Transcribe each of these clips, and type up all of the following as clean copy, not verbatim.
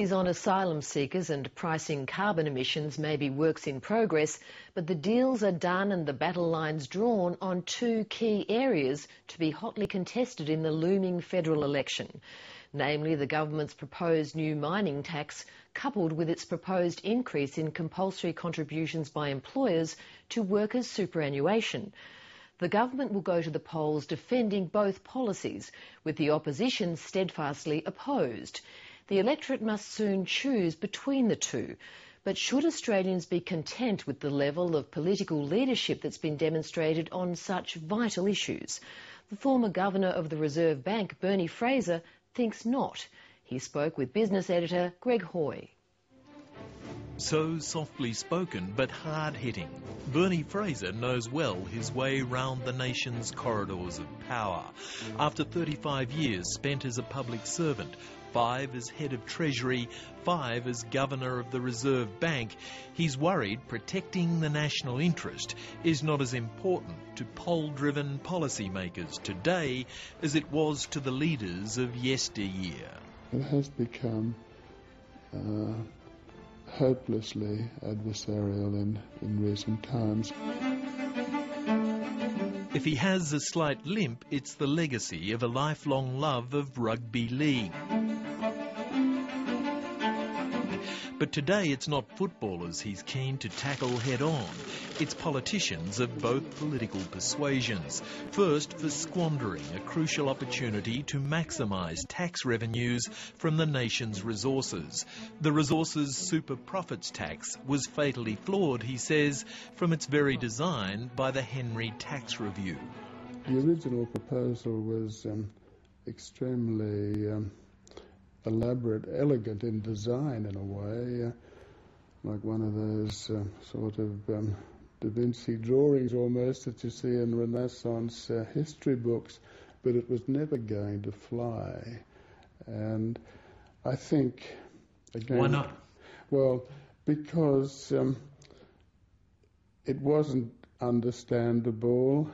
On asylum seekers and pricing carbon emissions may be works in progress, but the deals are done and the battle lines drawn on two key areas to be hotly contested in the looming federal election, namely the government's proposed new mining tax coupled with its proposed increase in compulsory contributions by employers to workers' superannuation. The government will go to the polls defending both policies, with the opposition steadfastly opposed. The electorate must soon choose between the two. But should Australians be content with the level of political leadership that's been demonstrated on such vital issues? The former Governor of the Reserve Bank, Bernie Fraser, thinks not. He spoke with business editor Greg Hoy. So softly spoken but hard-hitting, Bernie Fraser knows well his way round the nation's corridors of power. After 35 years spent as a public servant, 5 as head of Treasury, 5 as Governor of the Reserve Bank, he's worried protecting the national interest is not as important to poll-driven policymakers today as it was to the leaders of yesteryear. It has become hopelessly adversarial in recent times. If he has a slight limp, it's the legacy of a lifelong love of rugby league. But today it's not footballers he's keen to tackle head-on. It's politicians of both political persuasions. First, for squandering a crucial opportunity to maximise tax revenues from the nation's resources. The resources super profits tax was fatally flawed, he says, from its very design by the Henry Tax Review. The original proposal was extremely elaborate, elegant in design in a way, like one of those sort of Da Vinci drawings almost that you see in Renaissance history books, but it was never going to fly. And I think, again... Why not? Well, because it wasn't understandable,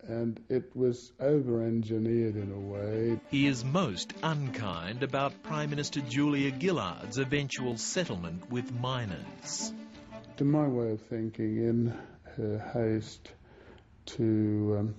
and it was over-engineered in a way. He is most unkind about Prime Minister Julia Gillard's eventual settlement with miners. To my way of thinking, in her haste to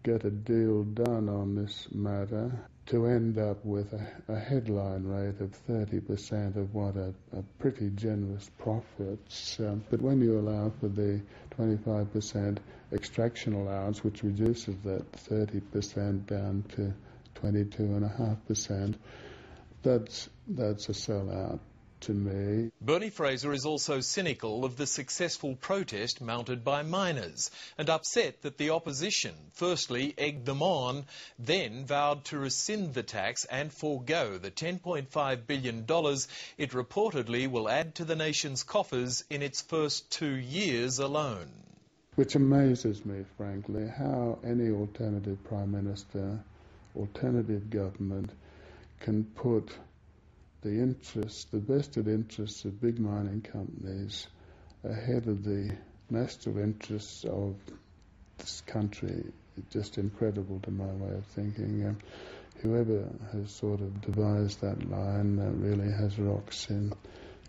get a deal done on this matter, to end up with a headline rate of 30% of what are pretty generous profits. But when you allow for the 25% extraction allowance, which reduces that 30% down to 22.5%, that's a sellout to me. Bernie Fraser is also cynical of the successful protest mounted by miners and upset that the opposition firstly egged them on, then vowed to rescind the tax and forego the $10.5 billion it reportedly will add to the nation's coffers in its first 2 years alone. Which amazes me, frankly, how any alternative Prime Minister, alternative government can put the vested interests of big mining companies ahead of the national interests of this country. It's just incredible to my way of thinking. Whoever has sort of devised that line really has rocks in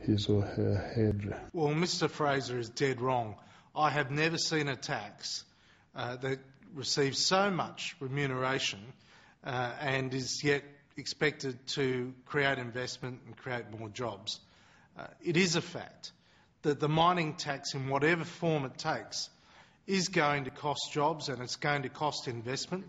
his or her head. Well, Mr. Fraser is dead wrong. I have never seen a tax that receives so much remuneration and is yet expected to create investment and create more jobs. It is a fact that the mining tax, in whatever form it takes, is going to cost jobs and it's going to cost investment.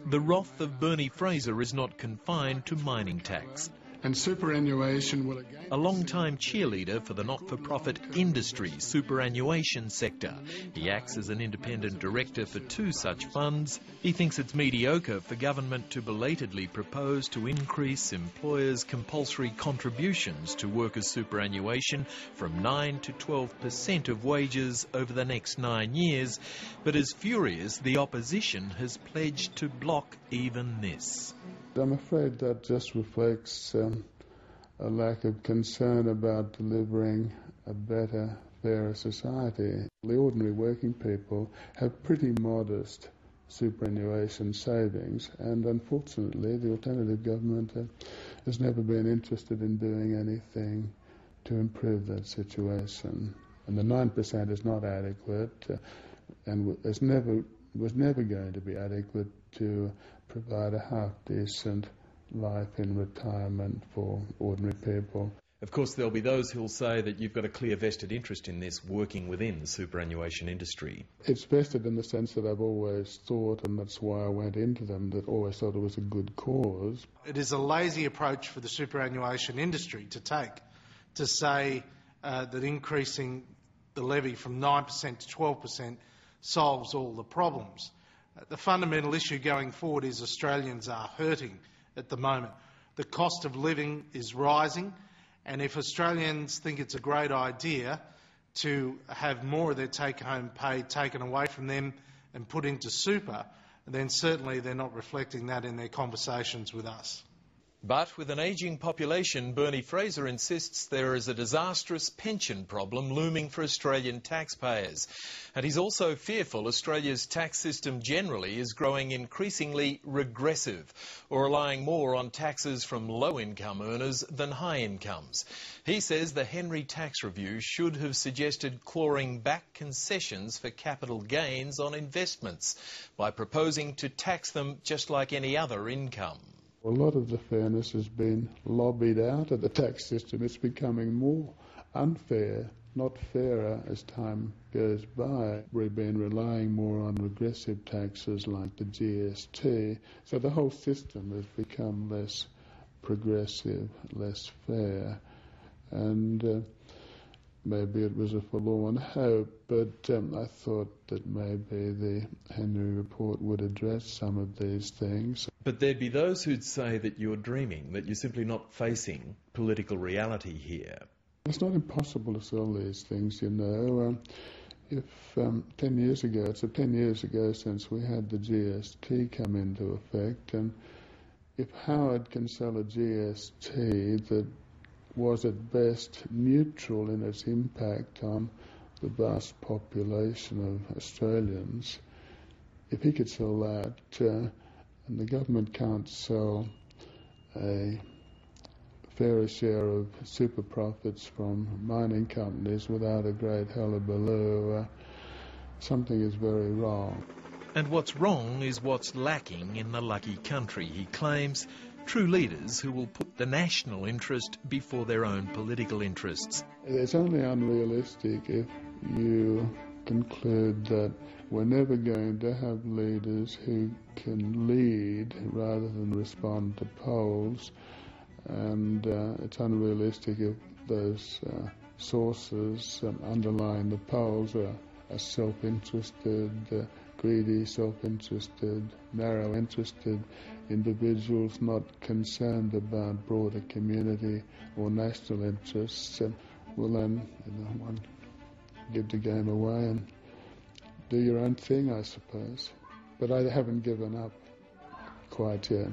The wrath of Bernie Fraser is not confined to mining tax. And superannuation will again... A long-time cheerleader for the not-for-profit industry superannuation sector. He acts as an independent director for 2 such funds. He thinks it's mediocre for government to belatedly propose to increase employers' compulsory contributions to workers' superannuation from 9 to 12% of wages over the next 9 years, but is furious the opposition has pledged to block even this. I'm afraid that just reflects a lack of concern about delivering a better, fairer society. The ordinary working people have pretty modest superannuation savings, and unfortunately the alternative government has never been interested in doing anything to improve that situation. And the 9% is not adequate, and was never going to be adequate to provide a half-decent life in retirement for ordinary people. Of course, there'll be those who'll say that you've got a clear vested interest in this working within the superannuation industry. It's vested in the sense that I've always thought, and that's why I went into them, that always thought it was a good cause. It is a lazy approach for the superannuation industry to take, to say that increasing the levy from 9% to 12% solves all the problems. The fundamental issue going forward is Australians are hurting at the moment. The cost of living is rising, and if Australians think it's a great idea to have more of their take-home pay taken away from them and put into super, then certainly they're not reflecting that in their conversations with us. But with an ageing population, Bernie Fraser insists there is a disastrous pension problem looming for Australian taxpayers. And he's also fearful Australia's tax system generally is growing increasingly regressive, or relying more on taxes from low-income earners than high incomes. He says the Henry Tax Review should have suggested clawing back concessions for capital gains on investments by proposing to tax them just like any other income. A lot of the fairness has been lobbied out of the tax system. It's becoming more unfair, not fairer as time goes by. We've been relying more on regressive taxes like the GST, so the whole system has become less progressive, less fair, and maybe it was a forlorn hope, but I thought that maybe the Henry Report would address some of these things. But there'd be those who'd say that you're dreaming, that you're simply not facing political reality here. It's not impossible to sell these things, you know. If 10 years ago, it's 10 years ago since we had the GST come into effect, and if Howard can sell a GST that was at best neutral in its impact on the vast population of Australians, if he could sell that, and the government can't sell a fairer share of super profits from mining companies without a great hullabaloo, something is very wrong. And what's wrong is what's lacking in the lucky country, he claims. True leaders who will put the national interest before their own political interests. It's only unrealistic if you conclude that we're never going to have leaders who can lead rather than respond to polls, and it's unrealistic if those sources underlying the polls are self-interested, greedy, self-interested, narrow-interested individuals not concerned about broader community or national interests. Well then, one give the game away and do your own thing, I suppose. But I haven't given up quite yet.